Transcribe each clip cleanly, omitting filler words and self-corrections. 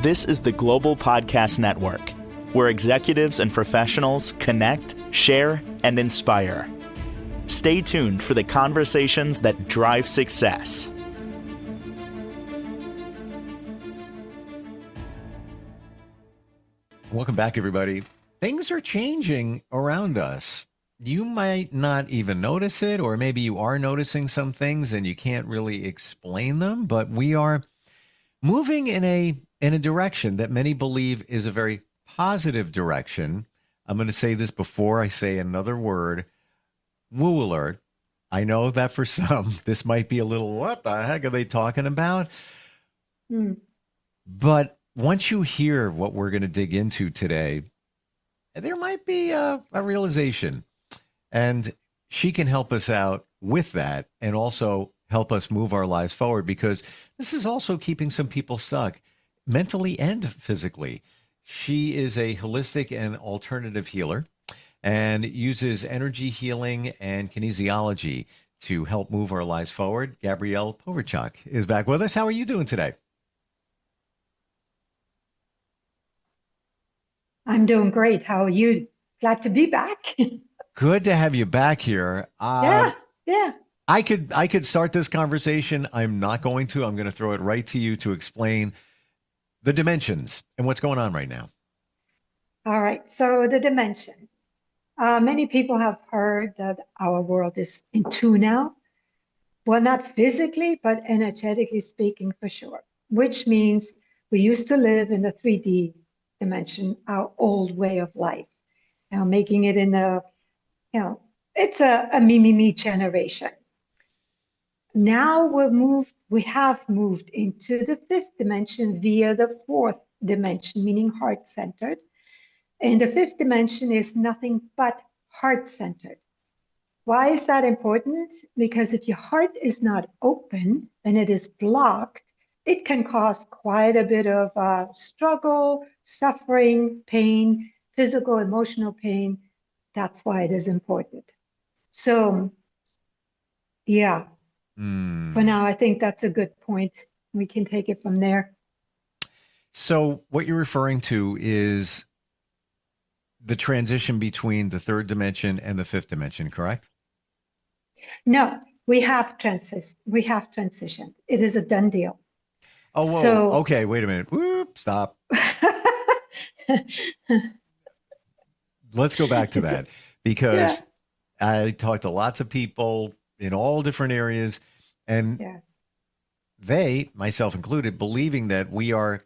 This is the Global Podcast Network, where executives and professionals connect, share, and inspire. Stay tuned for the conversations that drive success. Welcome back, everybody. Things are changing around us. You might not even notice it, or maybe you are noticing some things and you can't really explain them, but we are moving in a direction that many believe is a very positive direction. I'm going to say this before I say another word. Woo alert. I know that for some, this might be a little, what the heck are they talking about? But once you hear what we're going to dig into today, there might be a realization. And she can help us out with that and also help us move our lives forward, because this is also keeping some people stuck mentally and physically. She is a holistic and alternative healer and uses energy healing and kinesiology to help move our lives forward. Gabrielle Powerchuk is back with us. How are you doing today? I'm doing great. How are you? Glad to be back. Good to have you back here. Yeah. I could start this conversation. I'm not going to. I'm going to throw it right to you to explain the dimensions and what's going on right now. All right. So the dimensions. Many people have heard that our world is in two now. Well, not physically, but energetically speaking, for sure. Which means we used to live in the 3D dimension, our old way of life. Now making it in the, it's a me generation. Now we have moved into the fifth dimension via the fourth dimension, meaning heart-centered. And the fifth dimension is nothing but heart-centered. Why is that important? Because if your heart is not open and it is blocked, it can cause quite a bit of struggle, suffering, pain, physical, emotional pain. That's why it is important. So, yeah. For now, I think that's a good point. We can take it from there. So what you're referring to is the transition between the third dimension and the fifth dimension, correct? No, we have transitioned. It is a done deal. Oh, whoa. So, okay, wait a minute. Whoop, stop. Let's go back to that, because I talked to lots of people in all different areas, and they, myself included, believing that we are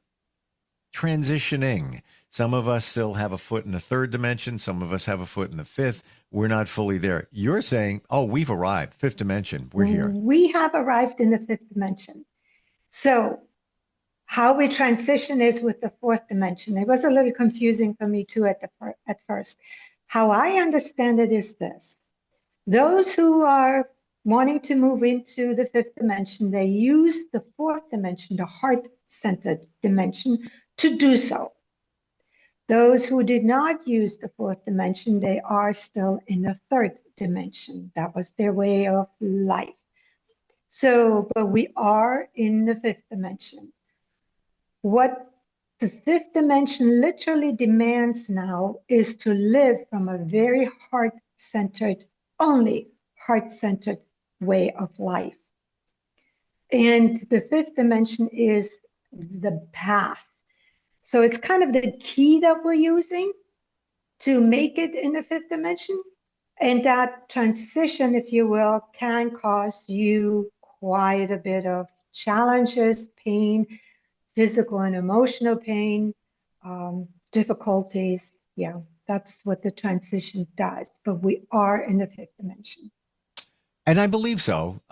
transitioning. Some of us still have a foot in the third dimension. Some of us have a foot in the fifth. We're not fully there. You're saying, oh, we've arrived. Fifth dimension. We're here. We have arrived in the fifth dimension. So how we transition is with the fourth dimension. It was a little confusing for me too at first. How I understand it is this. Those who are wanting to move into the fifth dimension, they use the fourth dimension, the heart-centered dimension, to do so. Those who did not use the fourth dimension, they are still in the third dimension. That was their way of life. So, but we are in the fifth dimension. What the fifth dimension literally demands now is to live from a very heart-centered, only heart-centered way of life. And the fifth dimension is the path. So it's kind of the key that we're using to make it in the fifth dimension. And that transition, if you will, can cause you quite a bit of challenges, pain, physical and emotional pain, difficulties. Yeah, that's what the transition does. But we are in the fifth dimension. And I believe so.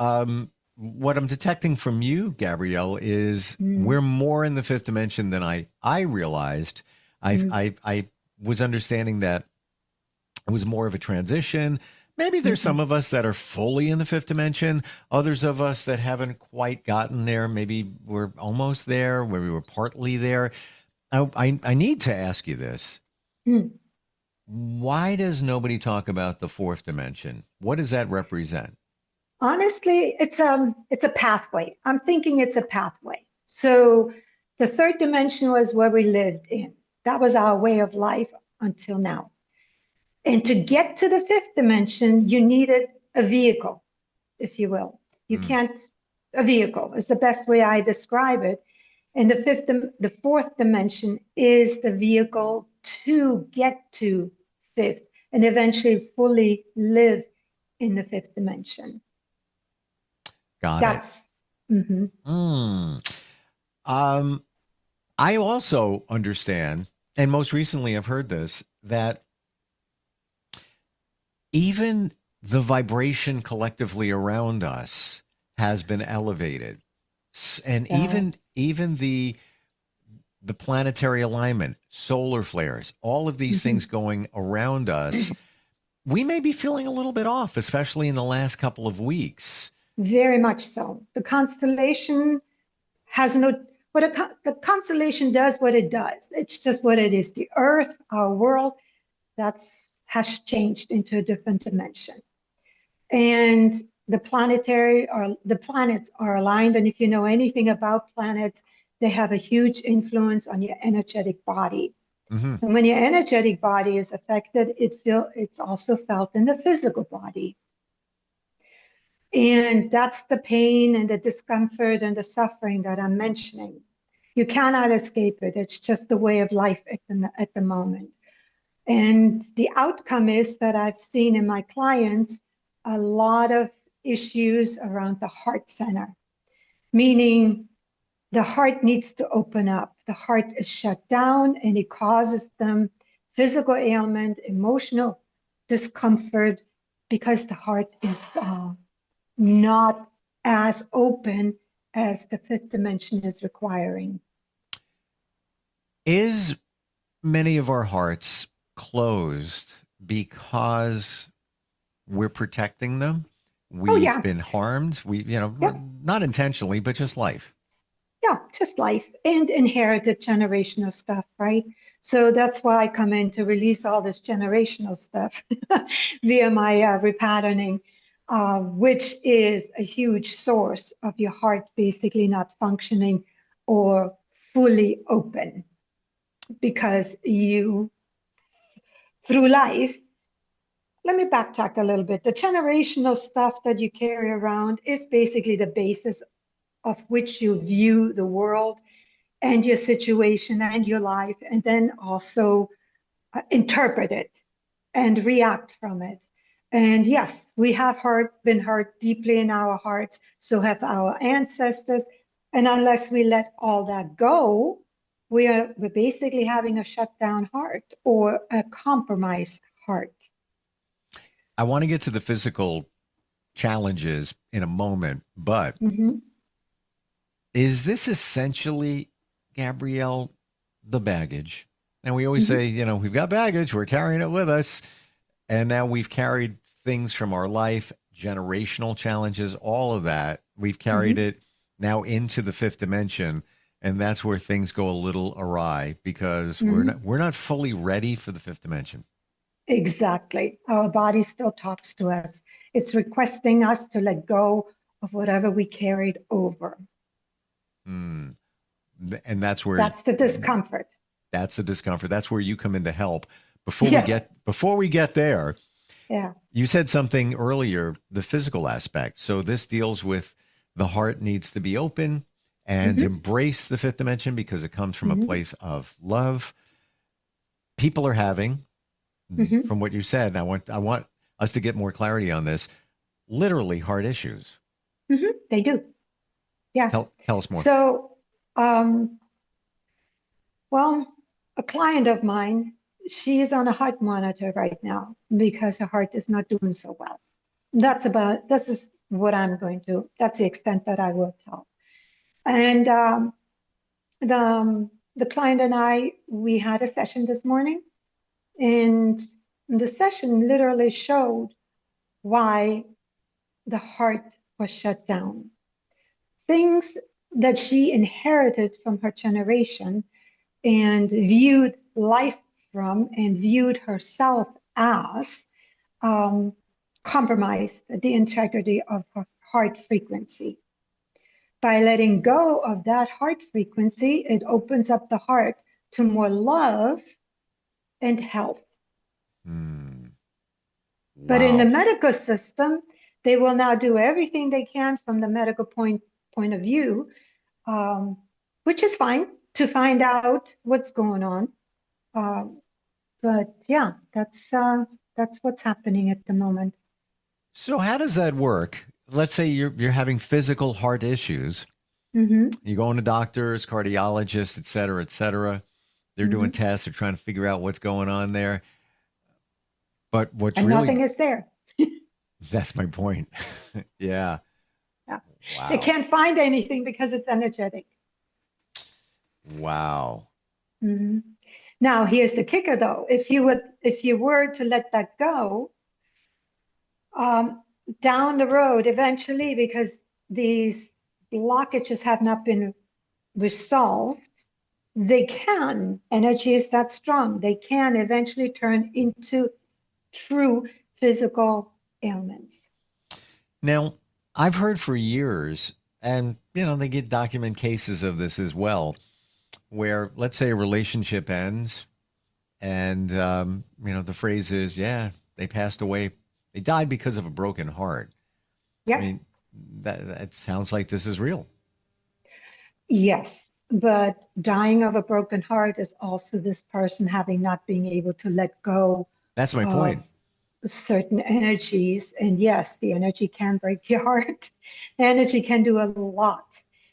What I'm detecting from you, Gabrielle, is we're more in the fifth dimension than I realized. I was understanding that it was more of a transition. Maybe there's some of us that are fully in the fifth dimension, others of us that haven't quite gotten there. Maybe we're almost there, maybe we're partly there. I need to ask you this. Why does nobody talk about the fourth dimension? What does that represent? Honestly, it's a pathway. I'm thinking it's a pathway. So The third dimension was where we lived in. That was our way of life until now. And to get to the fifth dimension, you needed a vehicle, if you will. You can't, a vehicle is the best way I describe it. And the fourth dimension is the vehicle to get to fifth and eventually fully live in the fifth dimension. Got That's, it. I also understand, and most recently I've heard this, that even the vibration collectively around us has been elevated. And even the planetary alignment, solar flares, all of these things going around us, we may be feeling a little bit off, especially in the last couple of weeks. very much so. The constellation has no, the constellation does what it does. It's just what it is. The Earth, our world, has changed into a different dimension. And the planets are aligned. And if you know anything about planets, they have a huge influence on your energetic body. And when your energetic body is affected, it's also felt in the physical body. And that's the pain and the discomfort and the suffering that I'm mentioning. You cannot escape it. It's just the way of life at the moment. And the outcome is that I've seen in my clients a lot of issues around the heart center, meaning the heart needs to open up. The heart is shut down and it causes them physical ailment, emotional discomfort, because the heart is not as open as the fifth dimension is requiring. Is many of our hearts closed because we're protecting them? We've been harmed. Not intentionally, but just life. Yeah, just life and inherited generational stuff, right? So that's why I come in to release all this generational stuff via my repatterning, which is a huge source of your heart basically not functioning or fully open, because you, through life, let me backtrack a little bit. The generational stuff that you carry around is basically the basis of which you view the world and your situation and your life, and then also interpret it and react from it. And yes, we have been hurt deeply in our hearts, so have our ancestors. And unless we let all that go, we're basically having a shut down heart or a compromised heart. I want to get to the physical challenges in a moment, but is this essentially, Gabrielle, the baggage? And we always say, we've got baggage, we're carrying it with us. And now we've carried things from our life, generational challenges, all of that. We've carried it now into the fifth dimension. And that's where things go a little awry because we're not fully ready for the fifth dimension. Exactly. Our body still talks to us. It's requesting us to let go of whatever we carried over. And that's the discomfort. That's the discomfort. That's where you come in to help. Before we get there, you said something earlier, the physical aspect. So this deals with the heart needs to be open and embrace the fifth dimension because it comes from a place of love. People are having, from what you said, I want us to get more clarity on this, literally heart issues. They do. Yeah. Tell us more. So, well, a client of mine, she is on a heart monitor right now because her heart is not doing so well. That's the extent that I will tell. And the client and I, we had a session this morning, and the session literally showed why the heart was shut down. Things that she inherited from her generation and viewed life from and viewed herself as compromised the integrity of her heart frequency. by letting go of that heart frequency, it opens up the heart to more love and health. Hmm. But in the Wow. medical system, they will now do everything they can from the medical point of view, which is fine to find out what's going on. But yeah, that's what's happening at the moment. So how does that work? Let's say you're having physical heart issues. Hmm. You go into doctors, cardiologists, et cetera, et cetera. They're doing Hmm. tests. They're trying to figure out what's going on there. But what's And really, nothing is there. that's my point. Yeah. Yeah. They Wow. can't find anything because it's energetic. Wow. Hmm. Now, here's the kicker, though. If you were to let that go, um, down the road, eventually, because these blockages have not been resolved, energy is that strong, they can eventually turn into true physical ailments. Now, I've heard for years, and they get document cases of this as well, where let's say a relationship ends, and the phrase is, "Yeah, they passed away. They died because of a broken heart." I Yep. mean, that sounds like this is real. Yes, but dying of a broken heart is also this person having not being able to let go That's my of point. certain energies. And yes, the energy can break your heart. Energy can do a lot.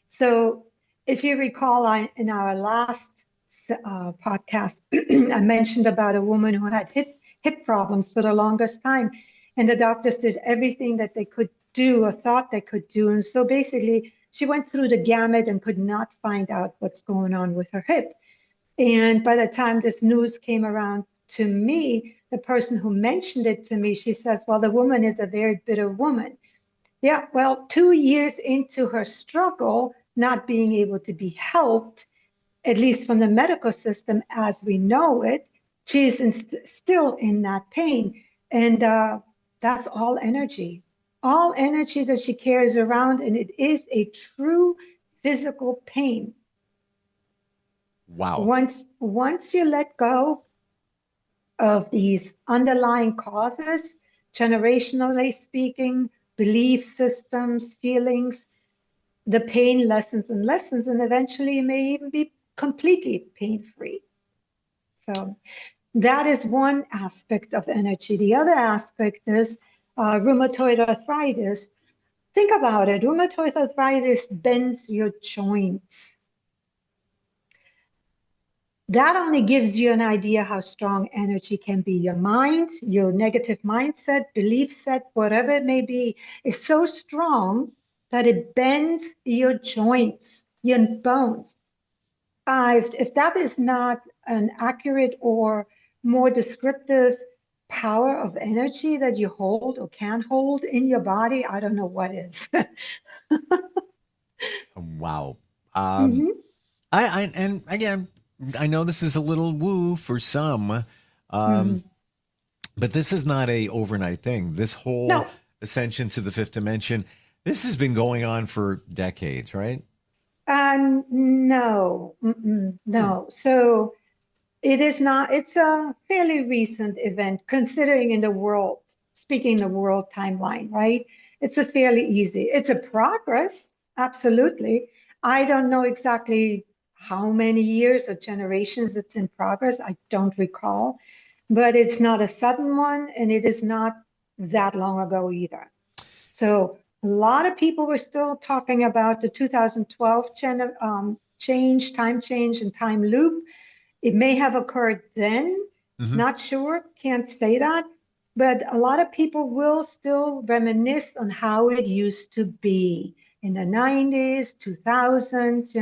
So if you recall, in our last podcast, I mentioned about a woman who had hip problems for the longest time. And the doctors did everything that they could do or thought they could do. And so basically, she went through the gamut and could not find out what's going on with her hip. And by the time this news came around to me, the person who mentioned it to me, she says, well, the woman is a very bitter woman. Yeah, well, 2 years into her struggle, not being able to be helped, at least from the medical system as we know it, she's still in that pain. And that's all energy that she carries around. And it is a true physical pain. Wow. Once you let go of these underlying causes, generationally speaking, belief systems, feelings, the pain lessens and lessens, and eventually you may even be completely pain-free. So that is one aspect of energy. The other aspect is rheumatoid arthritis. Think about it. Rheumatoid arthritis bends your joints. That only gives you an idea how strong energy can be. Your mind, your negative mindset, belief set, whatever it may be, is so strong that it bends your joints, your bones. If that is not an accurate or more descriptive power of energy that you hold or can hold in your body, I don't know what is. Wow. Um, Mhm. and again, I know this is a little woo for some, um, Mhm. but this is not a overnight thing. This whole No, ascension to the fifth dimension, this has been going on for decades, right? no, Hmm. no. So it is not, it's a fairly recent event considering in the world, speaking the world timeline, right? It's a fairly easy, it's a progress, absolutely. I don't know exactly how many years or generations it's in progress. I don't recall, but it's not a sudden one and it is not that long ago either. So a lot of people were still talking about the 2012 time change, and time loop. It may have occurred then, Hmm. not sure, can't say that. But a lot of people will still reminisce on how it used to be in the 90s, 2000s,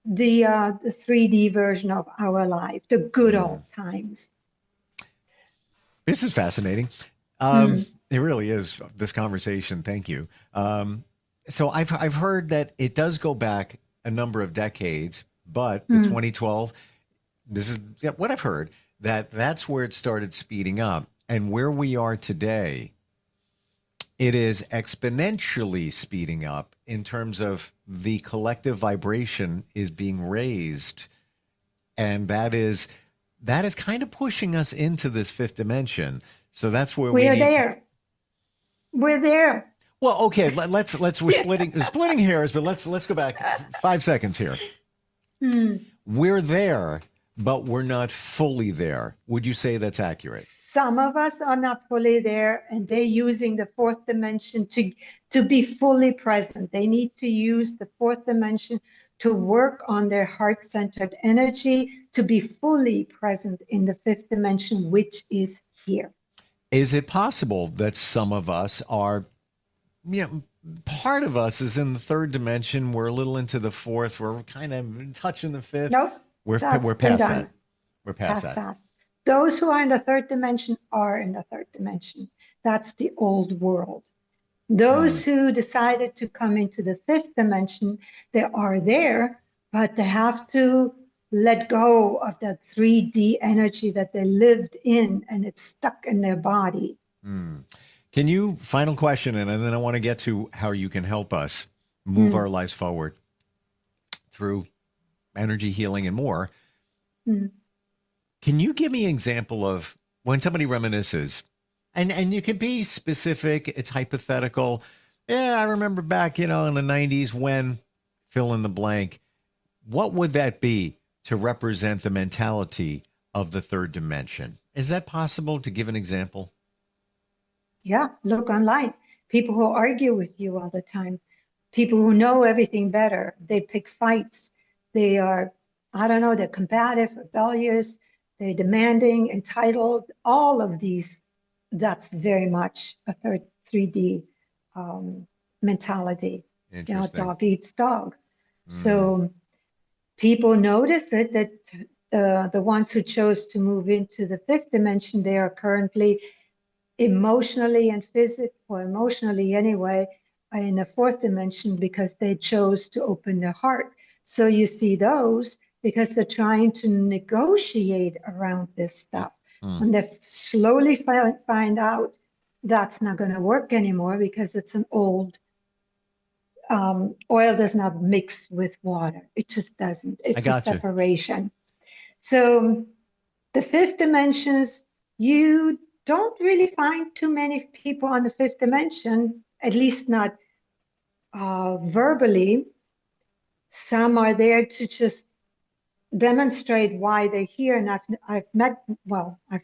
the 3D version of our life, the good old Mm. times. This is fascinating. Hmm. It really is, this conversation. Thank you. So I've heard that it does go back a number of decades, but the Hmm. 2012, this is, yeah, what I've heard, that's where it started speeding up. And where we are today, it is exponentially speeding up in terms of the collective vibration is being raised. And that is kind of pushing us into this fifth dimension. So that's where we We're need to, there. We're there. well, okay, let's we're splitting hairs, but let's go back 5 seconds here. We're there, but we're not fully there. Would you say that's accurate? Some of us are not fully there, and they're using the fourth dimension to be fully present. They need to use the fourth dimension to work on their heart-centered energy to be fully present in the fifth dimension, which is here. Is it possible that some of us are, part of us is in the third dimension, we're a little into the fourth, we're kind of touching the fifth? Nope. We're that's past been that. done. We're past Past that. that. Those who are in the third dimension are in the third dimension. That's the old world. Those who decided to come into the fifth dimension, they are there, but they have to let go of that 3D energy that they lived in, and it's stuck in their body. Can you, final question, and then I want to get to how you can help us move our lives forward through energy healing and more. Can you give me an example of when somebody reminisces, and you can be specific, it's hypothetical. Yeah, I remember back, in the 90s when, fill in the blank. What would that be to represent the mentality of the third dimension? Is that possible to give an example? Yeah, look online. People who argue with you all the time, people who know everything better, they pick fights. They are, I don't know, they're combative, rebellious, they're demanding, entitled, all of these. That's very much a 3D mentality. Interesting. Dog eats dog. So people notice it, that the ones who chose to move into the fifth dimension, they are currently emotionally and physically, or emotionally anyway, in the fourth dimension because they chose to open their heart. So you see those because they're trying to negotiate around this stuff. And they slowly find out that's not going to work anymore because it's an old oil does not mix with water. It just doesn't. It's a separation. So the fifth dimensions, you don't really find too many people on the fifth dimension, at least not verbally. Some are there to just demonstrate why they're here. And I've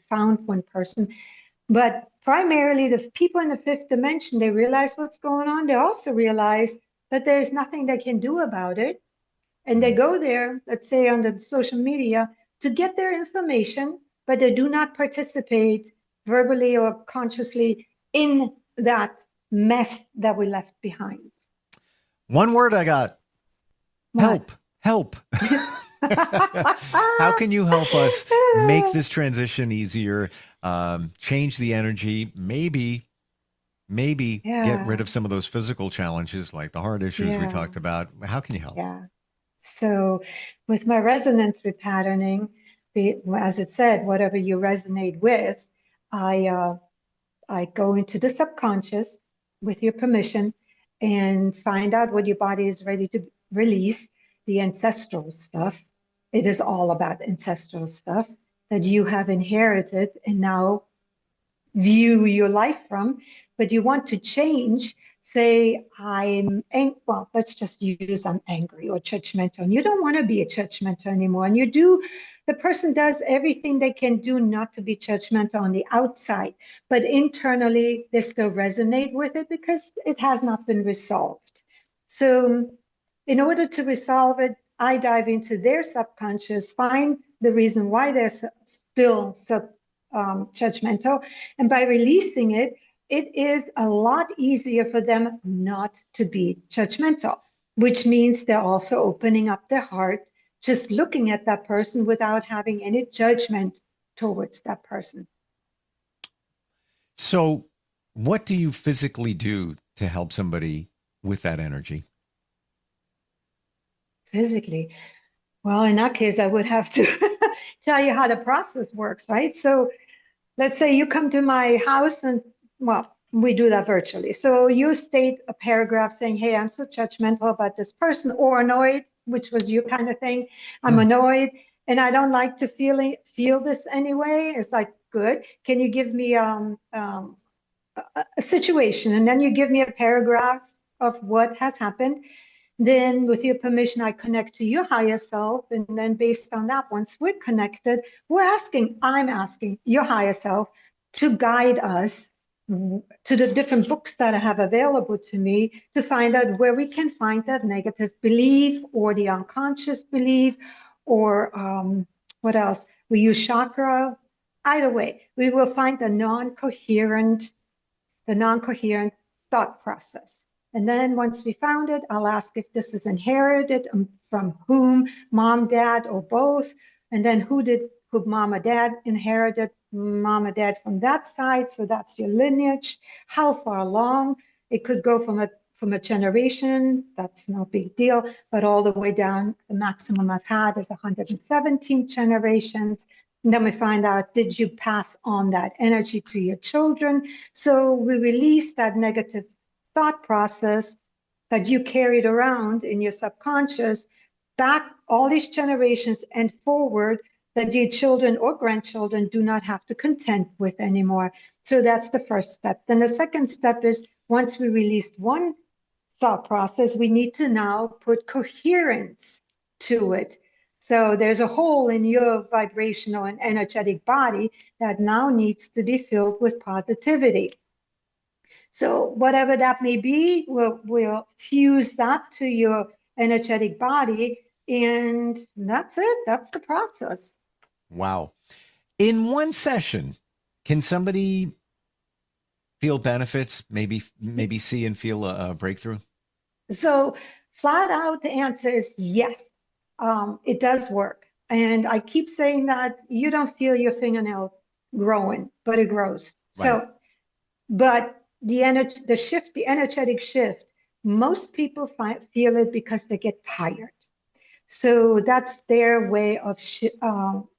found one person, but primarily the people in the fifth dimension, they realize what's going on. They also realize that there's nothing they can do about it. And they go there, let's say on the social media, to get their information, but they do not participate verbally or consciously in that mess that we left behind. One word I got. What? Help. How can you help us make this transition easier, change the energy, maybe get rid of some of those physical challenges like the heart issues we talked about? How can you help? Yeah. So with my resonance repatterning, as it said, whatever you resonate with, I go into the subconscious with your permission and find out what your body is ready to release, the ancestral stuff. It is all about ancestral stuff that you have inherited and now view your life from, but you want to change. Say, let's just use I'm angry or judgmental. And you don't want to be a judgmental anymore. And the person does everything they can do not to be judgmental on the outside, but internally they still resonate with it because it has not been resolved. So in order to resolve it, I dive into their subconscious, find the reason why they're still judgmental. And by releasing it, it is a lot easier for them not to be judgmental, which means they're also opening up their heart, just looking at that person without having any judgment towards that person. So what do you physically do to help somebody with that energy? Physically? Well, in that case, I would have to tell you how the process works, right? So let's say you come to my house and, well, we do that virtually. So you state a paragraph saying, hey, I'm so judgmental about this person, or annoyed, which was your kind of thing. I'm annoyed and I don't like to feel this anyway. It's like, good. Can you give me a situation? And then you give me a paragraph of what has happened. Then with your permission, I connect to your higher self. And then based on that, once we're connected, I'm asking your higher self to guide us to the different books that I have available to me to find out where we can find that negative belief or the unconscious belief, or what else? We use chakra. Either way, we will find the non-coherent thought process. And then once we found it, I'll ask if this is inherited, from whom, mom, dad, or both. And then who mom or dad inherited, mom or dad from that side. So that's your lineage. How far along? It could go from a generation, that's no big deal, but all the way down, the maximum I've had is 117 generations. And then we find out, did you pass on that energy to your children? So we release that negative thought process that you carried around in your subconscious back all these generations and forward, that your children or grandchildren do not have to contend with anymore. So that's the first step. Then the second step is, once we released one thought process, we need to now put coherence to it. So there's a hole in your vibrational and energetic body that now needs to be filled with positivity. So whatever that may be, we'll fuse that to your energetic body, and that's it. That's the process. Wow. In one session, can somebody feel benefits, maybe see and feel a breakthrough? So flat out, the answer is yes. It does work. And I keep saying that you don't feel your fingernail growing, but it grows. Right. So, but the energetic shift, most people feel it because they get tired. So that's their way of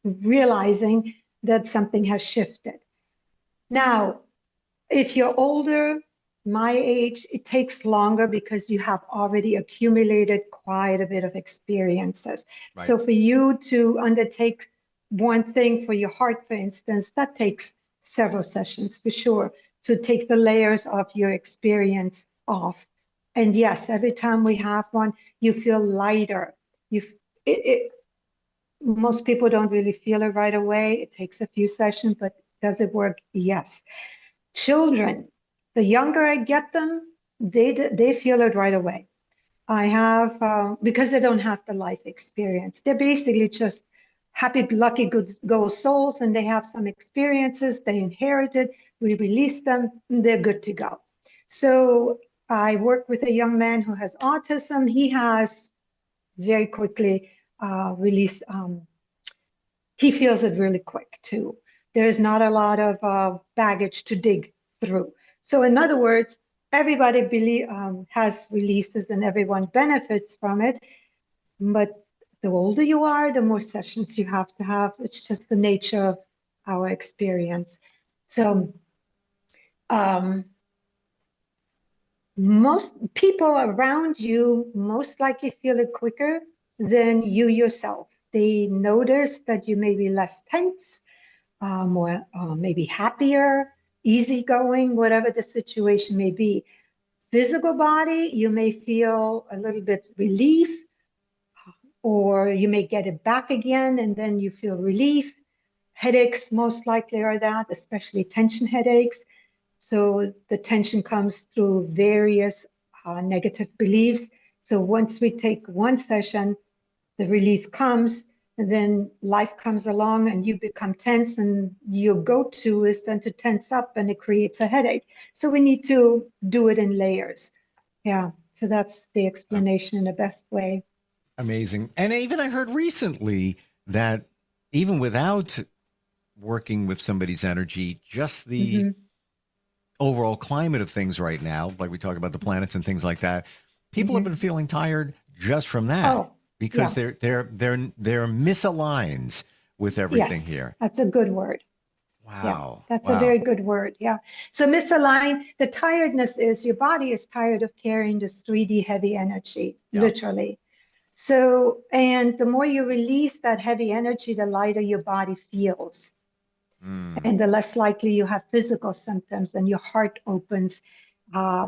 realizing that something has shifted. Now, if you're older, my age, it takes longer because you have already accumulated quite a bit of experiences. Right. So for you to undertake one thing for your heart, for instance, that takes several sessions for sure, to take the layers of your experience off. And yes, every time we have one, you feel lighter. Most people don't really feel it right away. It takes a few sessions, but does it work? Yes. Children, the younger I get them, they feel it right away. I have, because they don't have the life experience. They're basically just happy, lucky, good go souls, and they have some experiences they inherited. We release them, and they're good to go. So I work with a young man who has autism. He has very quickly released, he feels it really quick too. There's not a lot of baggage to dig through. So in other words, everybody has releases and everyone benefits from it. But the older you are, the more sessions you have to have. It's just the nature of our experience. So most people around you most likely feel it quicker than you yourself. They notice that you may be less tense, more maybe happier, easygoing, whatever the situation may be. Physical body, you may feel a little bit relief, or you may get it back again and then you feel relief. Headaches most likely are that, especially tension headaches. So the tension comes through various negative beliefs. So once we take one session, the relief comes, and then life comes along and you become tense, and your go-to is then to tense up, and it creates a headache. So we need to do it in layers. Yeah, so that's the explanation in the best way. Amazing. And even I heard recently that even without working with somebody's energy, just the overall climate of things right now, like we talk about the planets and things like that, people have been feeling tired just from that, because they're misaligns with everything here. That's a good word. Wow. That's Wow. a very good word. Yeah. So misaligned, the tiredness is your body is tired of carrying this 3D heavy energy, Yeah. literally. So, and the more you release that heavy energy, the lighter your body feels. And the less likely you have physical symptoms and your heart opens.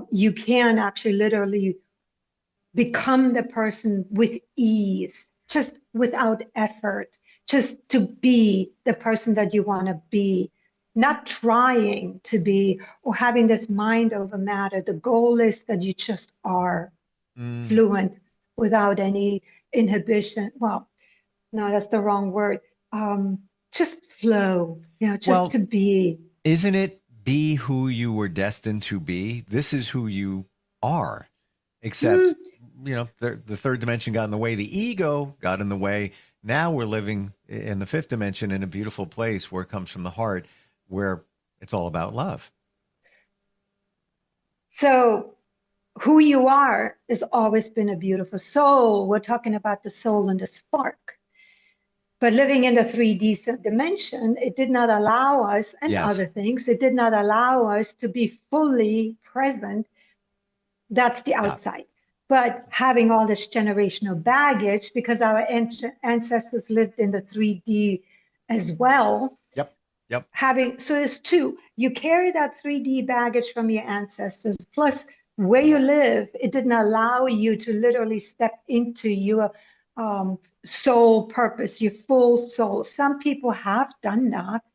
You can actually literally become the person with ease, just without effort, just to be the person that you want to be, not trying to be or having this mind over matter. The goal is that you just are fluent without any inhibition. Well, no, that's the wrong word. Just flow, just Well, to be. Isn't it be who you were destined to be? This is who you are. Except, the third dimension got in the way. The ego got in the way. Now we're living in the fifth dimension in a beautiful place where it comes from the heart, where it's all about love. So who you are has always been a beautiful soul. We're talking about the soul and the spark. But living in the 3D dimension, it did not allow us, and Yes. other things, it did not allow us to be fully present. That's the outside. But having all this generational baggage, because our ancestors lived in the 3D as well. Yep. So there's two. You carry that 3D baggage from your ancestors, plus where you live, it didn't allow you to literally step into your soul purpose, your full soul. Some people have done that.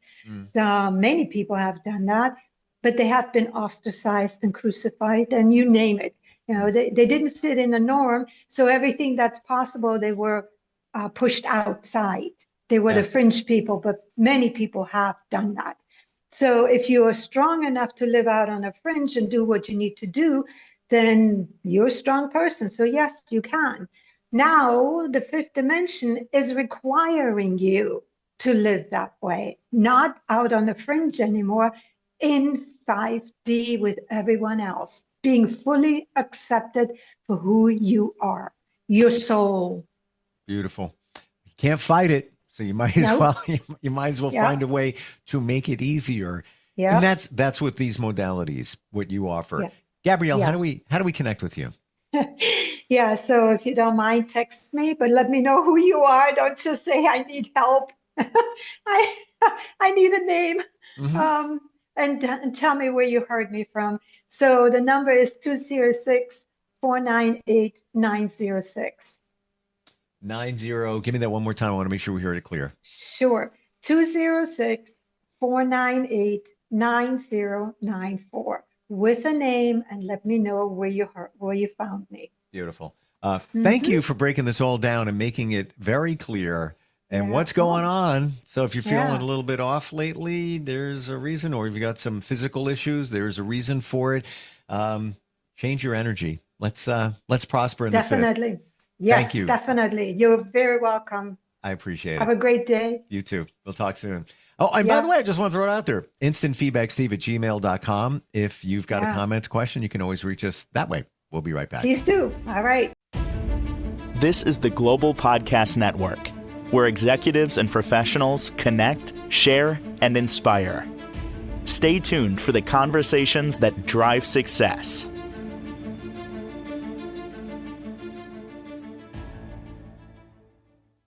Many people have done that, but they have been ostracized and crucified, and you name it. They didn't fit in the norm. So everything that's possible, they were pushed outside. They were the fringe people, but many people have done that. So if you are strong enough to live out on a fringe and do what you need to do, then you're a strong person. So yes, you can. Now the fifth dimension is requiring you to live that way, not out on the fringe anymore, in 5D with everyone else, being fully accepted for who you are, your soul. Beautiful. You can't fight it. So you might as well find a way to make it easier. Yeah. And that's what these modalities, what you offer. Yeah. Gabrielle, how do we connect with you? Yeah, so if you don't mind, text me, but let me know who you are. Don't just say I need help. I need a name. And tell me where you heard me from. So the number is 206-498-906. 90. Give me that one more time. I want to make sure we heard it clear. Sure. 206-498-9094 with a name, and let me know where you found me. Beautiful. Thank you for breaking this all down and making it very clear and what's going on. So if you're feeling a little bit off lately, there's a reason, or if you got some physical issues, there's a reason for it. Change your energy. Let's prosper in the fifth. Definitely. Yes, Thank you. Definitely. You're very welcome. I appreciate it. Have a great day. You too. We'll talk soon. Oh, and by the way, I just want to throw it out there. instantfeedbacksteve@gmail.com. If you've got a comment, question, you can always reach us that way. We'll be right back. Please do. All right. This is the Global Podcast Network, where executives and professionals connect, share, and inspire. Stay tuned for the conversations that drive success.